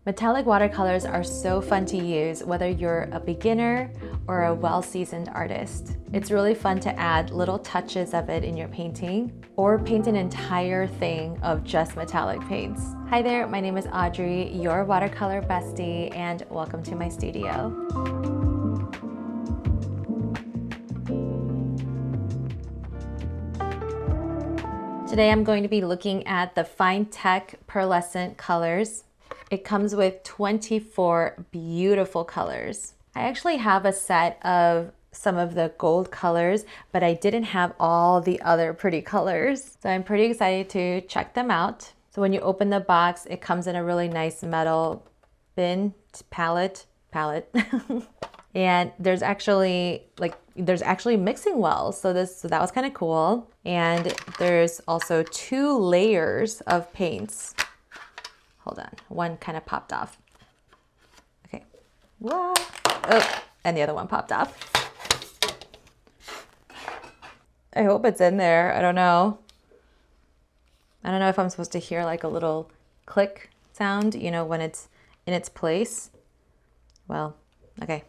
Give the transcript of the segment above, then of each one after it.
Metallic watercolors are so fun to use whether you're a beginner or a well-seasoned artist. It's really fun to add little touches of it in your painting or paint an entire thing of just metallic paints. Hi there, my name is Audrey, your watercolor bestie, and welcome to my studio. Today I'm going to be looking at the FineTec Pearlescent colors. It comes with 24 beautiful colors. I actually have a set of some of the gold colors, but I didn't have all the other pretty colors. So I'm pretty excited to check them out. So when you open the box, it comes in a really nice metal bin, palette. And there's actually mixing wells. So that was kind of cool. And there's also 2 layers of paints. Hold on, one kind of popped off. Okay, whoa. Oh, and the other one popped off. I hope it's in there, I don't know. I don't know if I'm supposed to hear like a little click sound, you know, when it's in its place. Well, okay.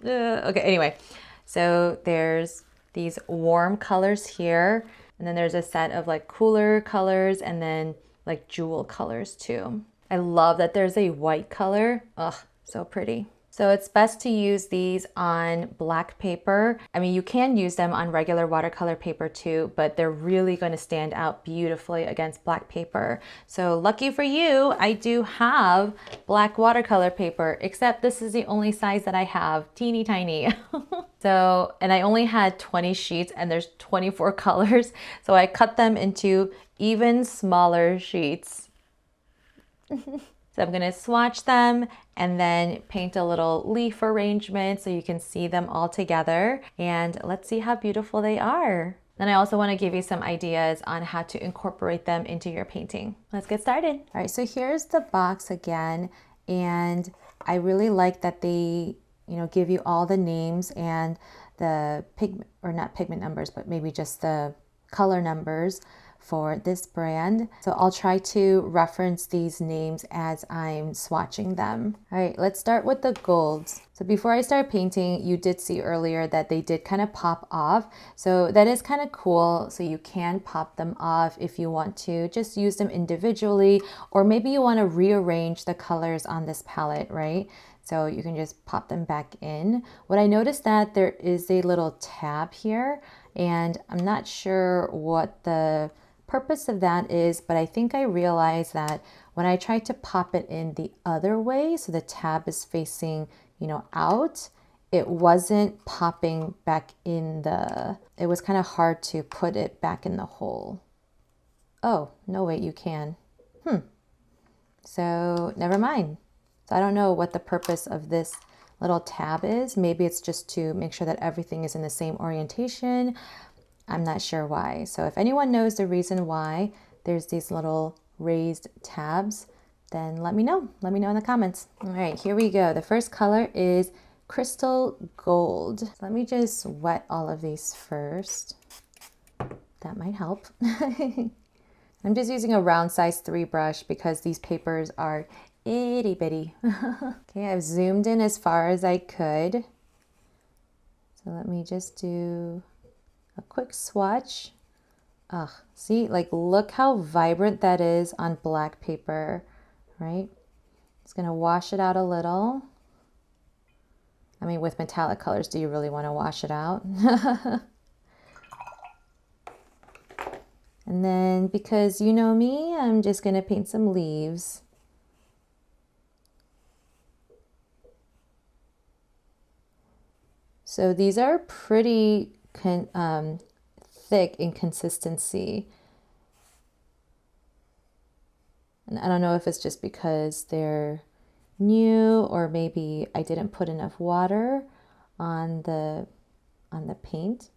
Okay, anyway, so there's these warm colors here, and then there's a set of like cooler colors, and then like jewel colors too. I love that there's a white color. Ugh, so pretty. So it's best to use these on black paper. I mean, you can use them on regular watercolor paper too, but they're really going to stand out beautifully against black paper. So lucky for you, I do have black watercolor paper, except this is the only size that I have, teeny tiny. So, and I only had 20 sheets and there's 24 colors. So I cut them into even smaller sheets. So I'm gonna swatch them and then paint a little leaf arrangement so you can see them all together. And let's see how beautiful they are. Then I also wanna give you some ideas on how to incorporate them into your painting. Let's get started. All right, so here's the box again. And I really like that they, you know, give you all the names and the not pigment numbers, but maybe just the color numbers for this brand. So I'll try to reference these names as I'm swatching them. All right, let's start with the golds. So before I start painting, you did see earlier that they did kind of pop off. So that is kind of cool. So you can pop them off if you want to just use them individually, or maybe you want to rearrange the colors on this palette, right? So you can just pop them back in. What I noticed that there is a little tab here, and I'm not sure what the purpose of that is, but I think I realized that when I tried to pop it in the other way, so the tab is facing, you know, out, it wasn't popping back in it was kind of hard to put it back in the hole. Oh, no, wait, you can. So never mind. So I don't know what the purpose of this little tab is. Maybe it's just to make sure that everything is in the same orientation. I'm not sure why. So if anyone knows the reason why there's these little raised tabs, then let me know. Let me know in the comments. All right, here we go. The first color is Crystal Gold. So let me just wet all of these first. That might help. I'm just using a round size 3 brush because these papers are itty bitty. Okay, I've zoomed in as far as I could. So let me just do a quick swatch. Ugh, see, like look how vibrant that is on black paper, right? It's gonna wash it out a little. I mean, with metallic colors, do you really want to wash it out? And then because you know me, I'm just gonna paint some leaves. So these are pretty thick in consistency. And I don't know if it's just because they're new or maybe I didn't put enough water on the paint,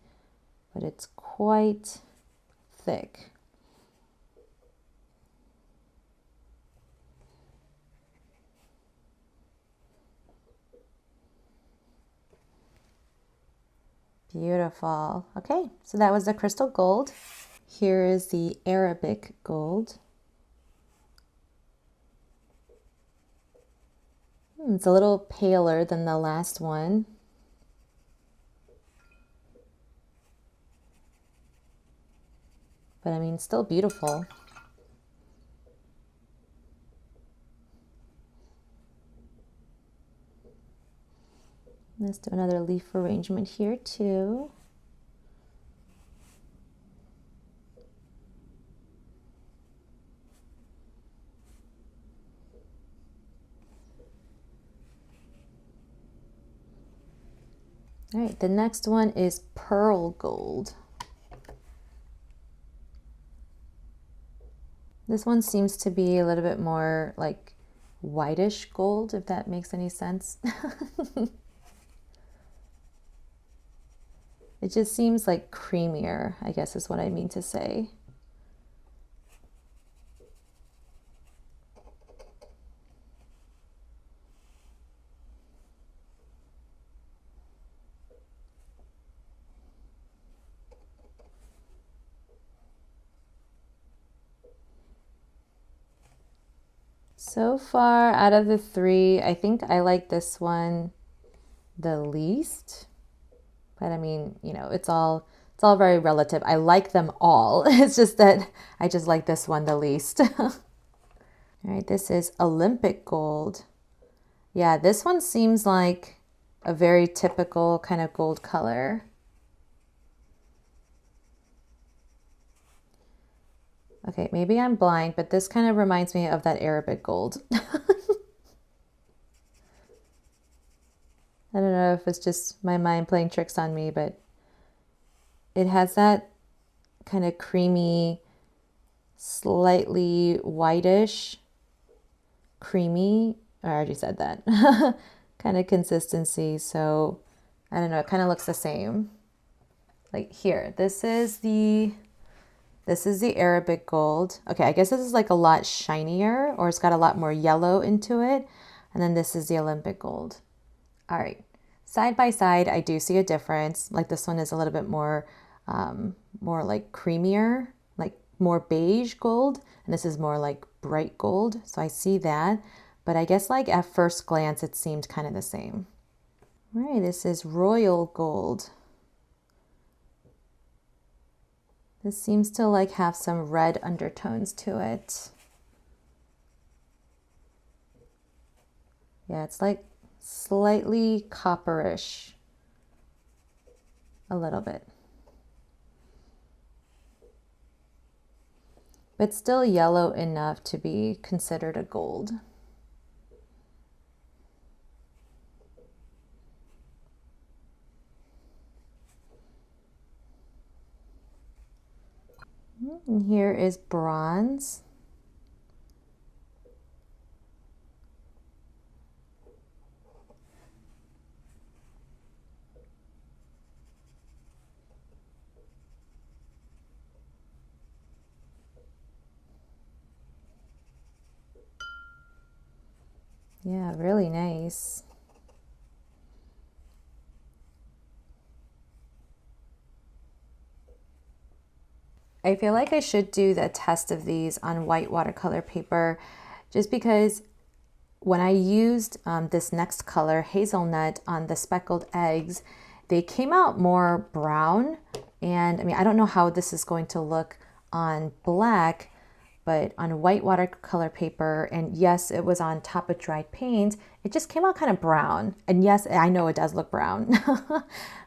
but it's quite thick. Beautiful. Okay, so that was the crystal gold. Here is the Arabic gold. It's a little paler than the last one. But I mean, still beautiful. Let's do another leaf arrangement here too. All right, the next one is pearl gold. This one seems to be a little bit more like whitish gold, if that makes any sense. It just seems like creamier, I guess is what I mean to say. So far, out of the three, I think I like this one the least. But I mean, you know, it's all very relative. I like them all. It's just that I just like this one the least. All right, this is Olympic gold. Yeah, this one seems like a very typical kind of gold color. Okay, maybe I'm blind, but this kind of reminds me of that Arabic gold. I don't know if it's just my mind playing tricks on me, but it has that kind of creamy, slightly whitish, creamy, I already said that, kind of consistency. So I don't know, it kind of looks the same. Like here, this is the Arabic gold. Okay, I guess this is like a lot shinier, or it's got a lot more yellow into it. And then this is the Olympic gold. All right, side by side, I do see a difference. Like this one is a little bit more, more like creamier, like more beige gold, and this is more like bright gold. So I see that, but I guess like at first glance, it seemed kind of the same. All right, this is royal gold. This seems to like have some red undertones to it. Yeah, it's like slightly copperish, a little bit. But still yellow enough to be considered a gold. And here is bronze. Yeah, really nice. I feel like I should do the test of these on white watercolor paper just because when I used this next color, hazelnut, on the speckled eggs, they came out more brown. And I mean, I don't know how this is going to look on black, but on white watercolor paper, and yes, it was on top of dried paint, it just came out kind of brown. And yes, I know it does look brown,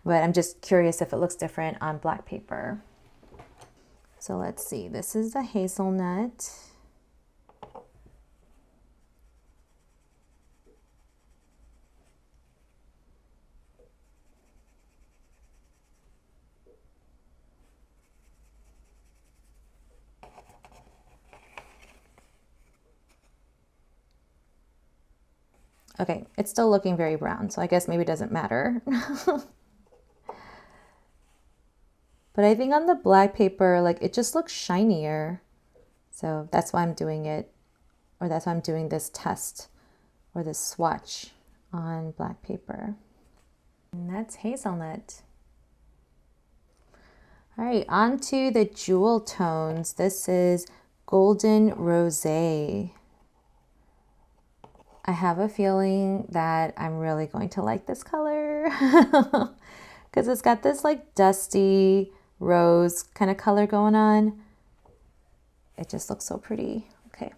but I'm just curious if it looks different on black paper. So let's see, this is the hazelnut. Okay, it's still looking very brown, so I guess maybe it doesn't matter. But I think on the black paper, like it just looks shinier. So that's why I'm doing it, or that's why I'm doing this test or this swatch on black paper. And that's hazelnut. All right, on to the jewel tones. This is golden rosé. I have a feeling that I'm really going to like this color because it's got this like dusty rose kind of color going on. It just looks so pretty. Okay.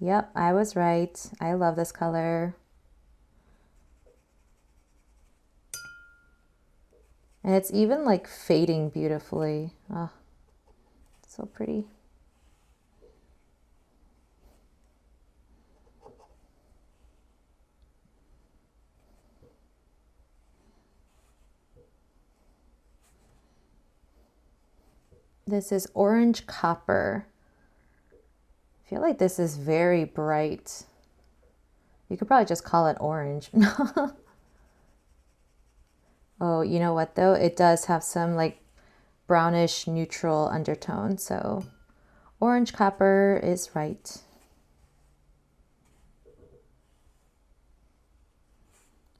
Yep, I was right. I love this color. And it's even like fading beautifully. Oh, so pretty. This is orange copper. I feel like this is very bright. You could probably just call it orange. Oh, you know what though? It does have some like brownish neutral undertone, so orange copper is right.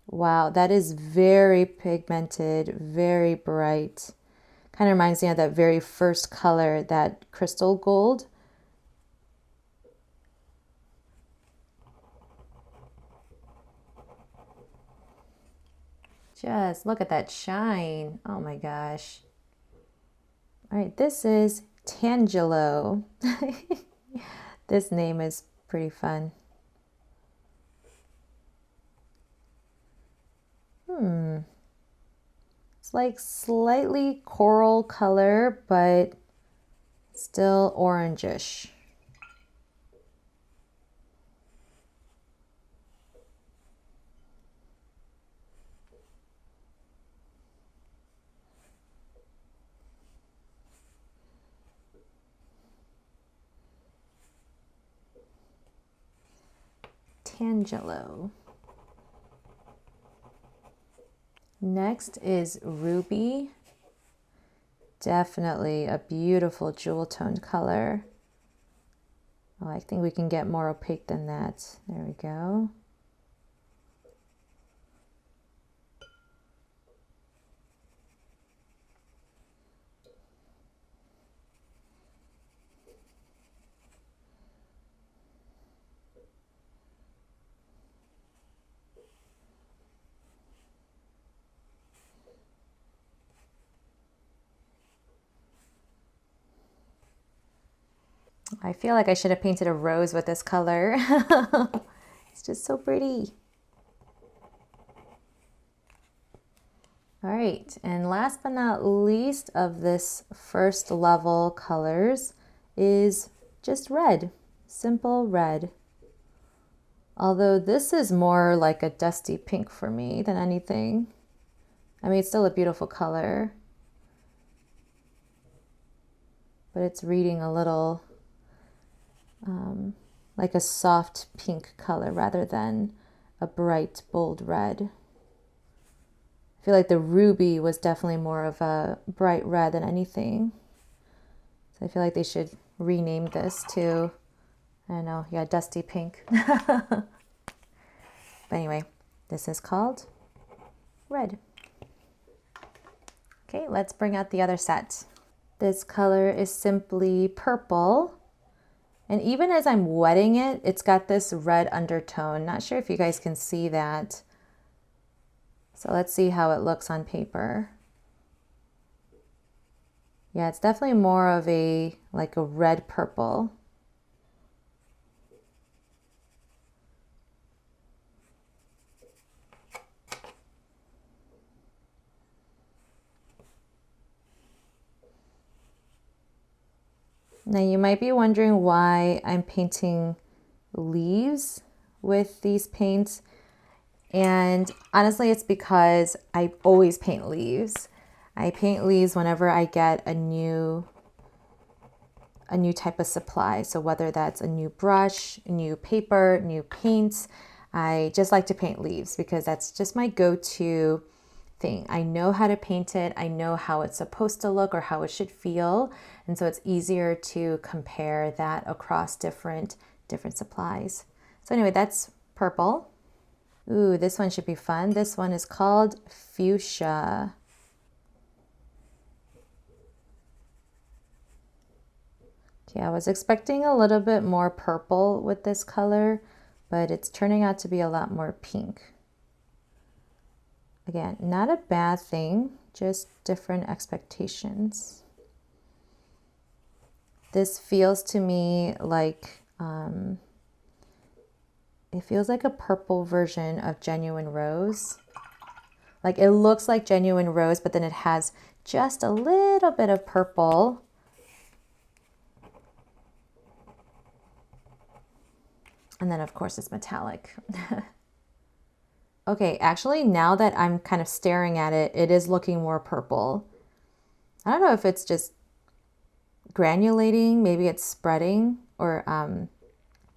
Wow, that is very pigmented, very bright. Kind of reminds me of that very first color, that crystal gold. Just look at that shine. Oh my gosh. All right, this is Tangelo. This name is pretty fun. It's like slightly coral color, but still orangish. Tangelo. Next is Ruby. Definitely a beautiful jewel toned color. Oh, I think we can get more opaque than that. There we go. I feel like I should have painted a rose with this color. It's just so pretty. All right, and last but not least of this first level colors is just red, simple red. Although this is more like a dusty pink for me than anything. I mean, it's still a beautiful color, but it's reading a little like a soft pink color rather than a bright, bold red. I feel like the ruby was definitely more of a bright red than anything. So I feel like they should rename this to, I don't know, yeah, dusty pink. But anyway, this is called red. Okay, let's bring out the other set. This color is simply purple. And even as I'm wetting it, it's got this red undertone. Not sure if you guys can see that. So let's see how it looks on paper. Yeah, it's definitely more of a, like a red purple. Now you might be wondering why I'm painting leaves with these paints. And honestly, it's because I always paint leaves. I paint leaves whenever I get a new type of supply. So whether that's a new brush, new paper, new paints, I just like to paint leaves because that's just my go-to thing. I know how to paint it. I know how it's supposed to look or how it should feel. And so it's easier to compare that across different supplies. So anyway, that's purple. Ooh, this one should be fun. This one is called fuchsia. Okay, I was expecting a little bit more purple with this color, but it's turning out to be a lot more pink. Again, not a bad thing, just different expectations. This feels to me like, it feels like a purple version of Genuine Rose. Like it looks like Genuine Rose, but then it has just a little bit of purple. And then of course it's metallic. Okay, actually now that I'm kind of staring at it, it is looking more purple. I don't know if it's just granulating, maybe it's spreading, or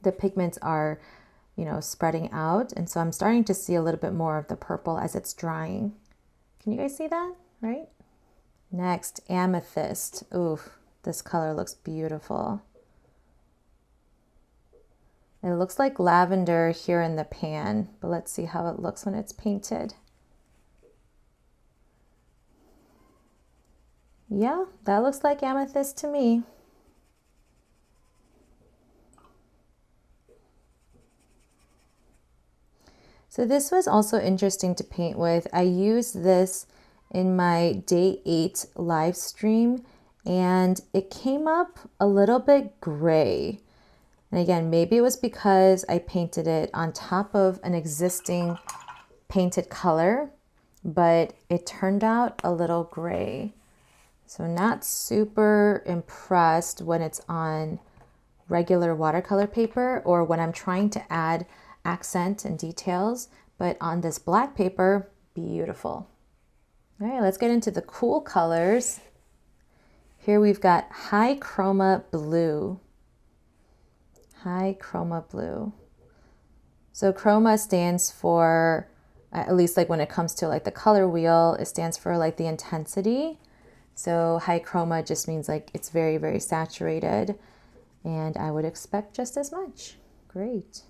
the pigments are, you know, spreading out. And so I'm starting to see a little bit more of the purple as it's drying. Can you guys see that, right? Next, amethyst. Ooh, this color looks beautiful. It looks like lavender here in the pan, but let's see how it looks when it's painted. Yeah, that looks like amethyst to me. So this was also interesting to paint with. I used this in my day 8 live stream and it came up a little bit gray. And again, maybe it was because I painted it on top of an existing painted color, but it turned out a little gray. So not super impressed when it's on regular watercolor paper or when I'm trying to add accent and details, but on this black paper, beautiful. All right, let's get into the cool colors. Here we've got high chroma blue. High chroma blue. So chroma stands for, at least like when it comes to like the color wheel, it stands for like the intensity. So high chroma just means like it's very, very saturated, and I would expect just as much. Great.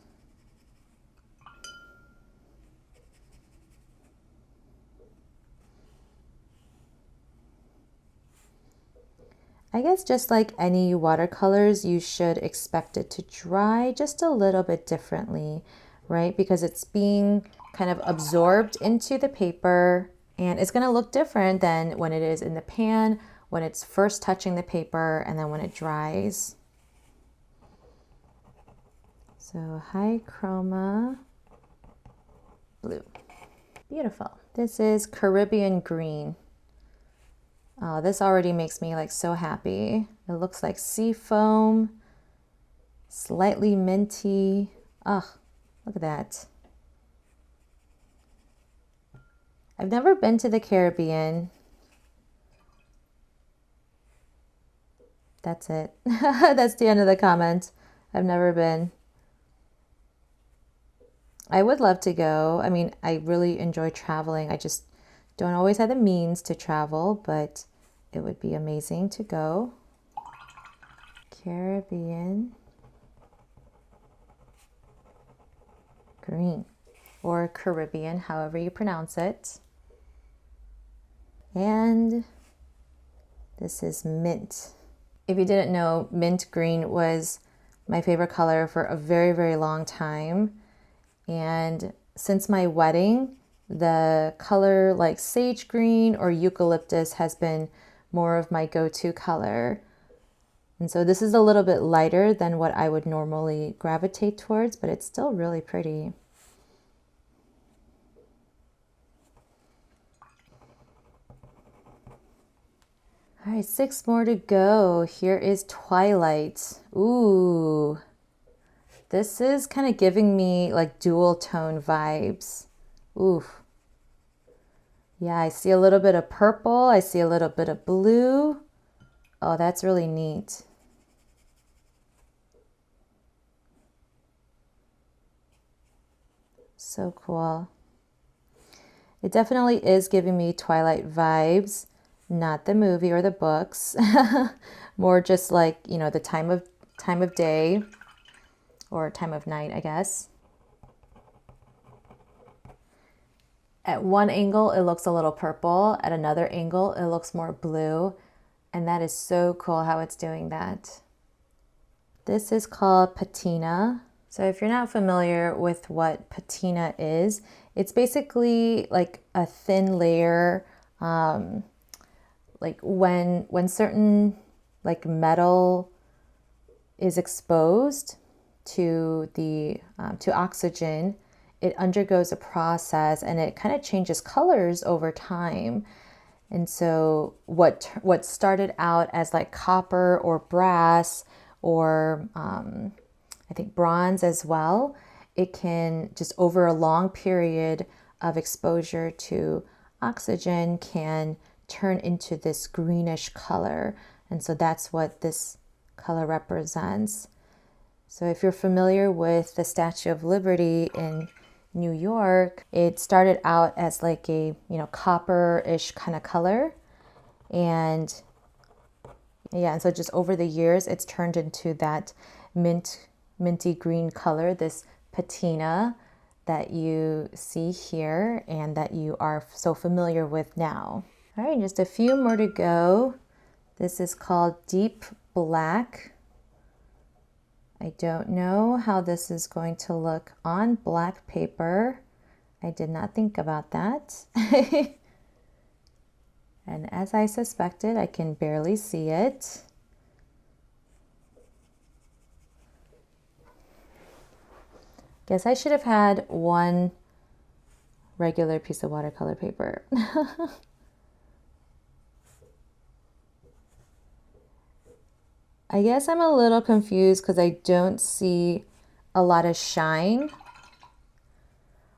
I guess just like any watercolors, you should expect it to dry just a little bit differently, right? Because it's being kind of absorbed into the paper and it's going to look different than when it is in the pan, when it's first touching the paper, and then when it dries. So high chroma blue. Beautiful. This is Caribbean green. Oh, this already makes me like so happy. It looks like sea foam, slightly minty. Oh, look at that. I've never been to the Caribbean. That's it. That's the end of the comment. I've never been. I would love to go. I mean, I really enjoy traveling. I just don't always have the means to travel, but it would be amazing to go. Caribbean green, or Caribbean, however you pronounce it. And this is mint. If you didn't know, mint green was my favorite color for a very, very long time. And since my wedding, the color like sage green or eucalyptus has been more of my go-to color. And so this is a little bit lighter than what I would normally gravitate towards, but it's still really pretty. All right, 6 more to go. Here is Twilight. Ooh, this is kind of giving me like dual tone vibes. Ooh. Yeah, I see a little bit of purple. I see a little bit of blue. Oh, that's really neat. So cool. It definitely is giving me Twilight vibes, not the movie or the books. More just like, you know, the time of day or time of night, I guess. At one angle, it looks a little purple. At another angle, it looks more blue. And that is so cool how it's doing that. This is called patina. So if you're not familiar with what patina is, it's basically like a thin layer, like when certain like metal is exposed to the to oxygen, it undergoes a process and it kind of changes colors over time. And so what started out as like copper or brass or I think bronze as well, it can just over a long period of exposure to oxygen can turn into this greenish color. And so that's what this color represents. So if you're familiar with the Statue of Liberty in New York, it started out as like a, copper-ish kind of color. And yeah, and so just over the years, it's turned into that minty green color, this patina that you see here and that you are so familiar with now. All right, just a few more to go. This is called Deep Black. I don't know how this is going to look on black paper. I did not think about that. And as I suspected, I can barely see it. Guess I should have had one regular piece of watercolor paper. I guess I'm a little confused because I don't see a lot of shine.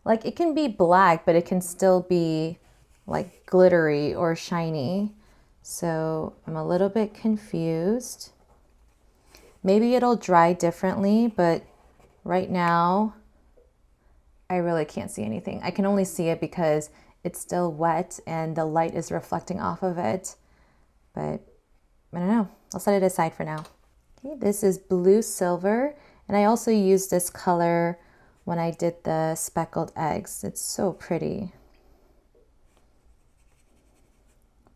Like it can be black, but it can still be like glittery or shiny. So I'm a little bit confused. Maybe it'll dry differently, but right now I really can't see anything. I can only see it because it's still wet and the light is reflecting off of it. But I don't know. I'll set it aside for now. Okay, this is blue silver, and I also used this color when I did the speckled eggs. It's so pretty.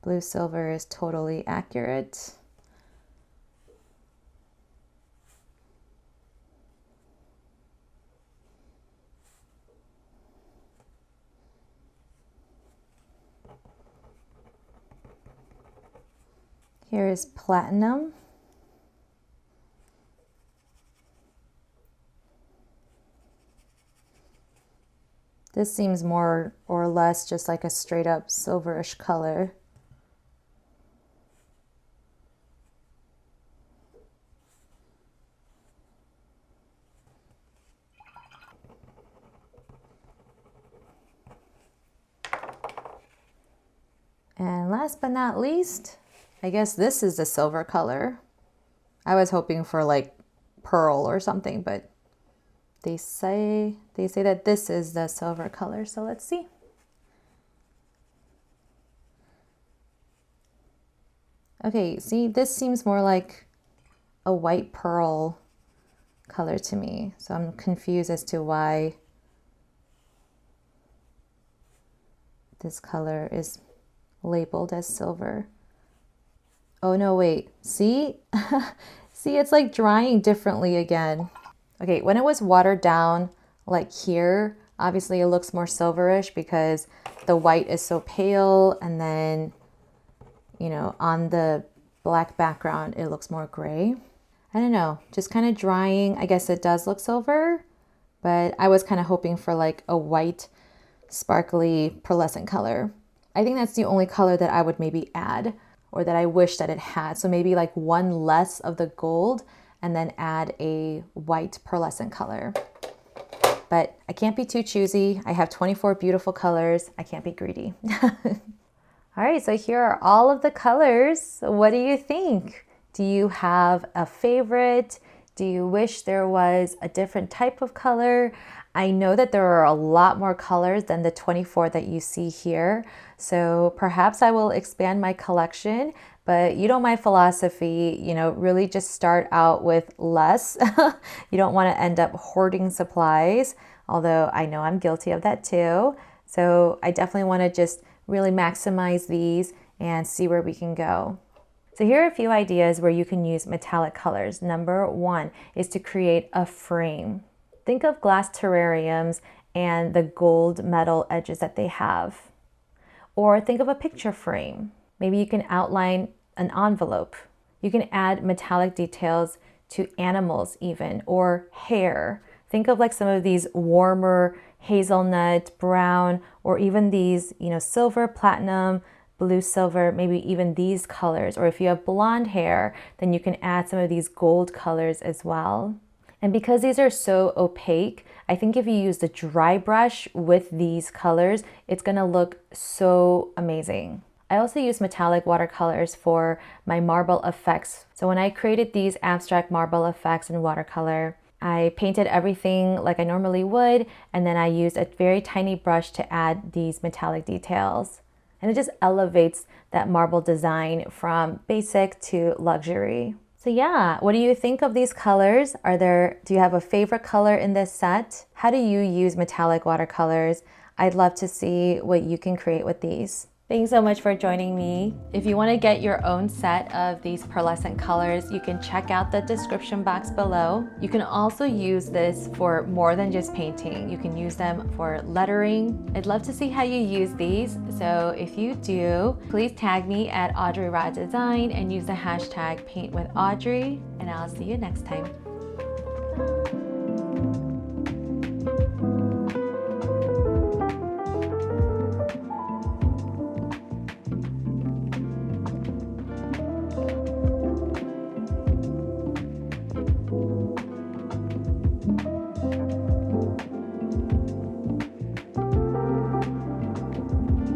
Blue silver is totally accurate. Here is platinum. This seems more or less just like a straight up silverish color. And last but not least, I guess this is the silver color. I was hoping for like pearl or something, but they say that this is the silver color. So let's see. Okay, see, this seems more like a white pearl color to me. So I'm confused as to why this color is labeled as silver. Oh no, wait, see? See, it's like drying differently again. Okay, when it was watered down, like here, obviously it looks more silverish because the white is so pale, and then, on the black background, it looks more gray. I don't know, just kind of drying. I guess it does look silver, but I was kind of hoping for like a white, sparkly pearlescent color. I think that's the only color that I would maybe add, or that I wish that it had. So maybe like one less of the gold and then add a white pearlescent color. But I can't be too choosy. I have 24 beautiful colors. I can't be greedy. All right, so here are all of the colors. What do you think? Do you have a favorite? Do you wish there was a different type of color? I know that there are a lot more colors than the 24 that you see here. So perhaps I will expand my collection, but you know my philosophy, really just start out with less. You don't want to end up hoarding supplies, although I know I'm guilty of that too. So I definitely want to just really maximize these and see where we can go. So here are a few ideas where you can use metallic colors. Number one is to create a frame. Think of glass terrariums and the gold metal edges that they have. Or think of a picture frame. Maybe you can outline an envelope. You can add metallic details to animals even, or hair. Think of like some of these warmer hazelnut, brown, or even these, silver, platinum, blue, silver, maybe even these colors. Or if you have blonde hair, then you can add some of these gold colors as well. And because these are so opaque, I think if you use the dry brush with these colors, it's gonna look so amazing. I also use metallic watercolors for my marble effects. So when I created these abstract marble effects in watercolor, I painted everything like I normally would, and then I used a very tiny brush to add these metallic details. And it just elevates that marble design from basic to luxury. So yeah, what do you think of these colors? Do you have a favorite color in this set? How do you use metallic watercolors? I'd love to see what you can create with these. Thanks so much for joining me. If you want to get your own set of these pearlescent colors, you can check out the description box below. You can also use this for more than just painting. You can use them for lettering. I'd love to see how you use these. So if you do, please tag me at AudreyRaDesign and use the hashtag PaintWithAudrey, and I'll see you next time.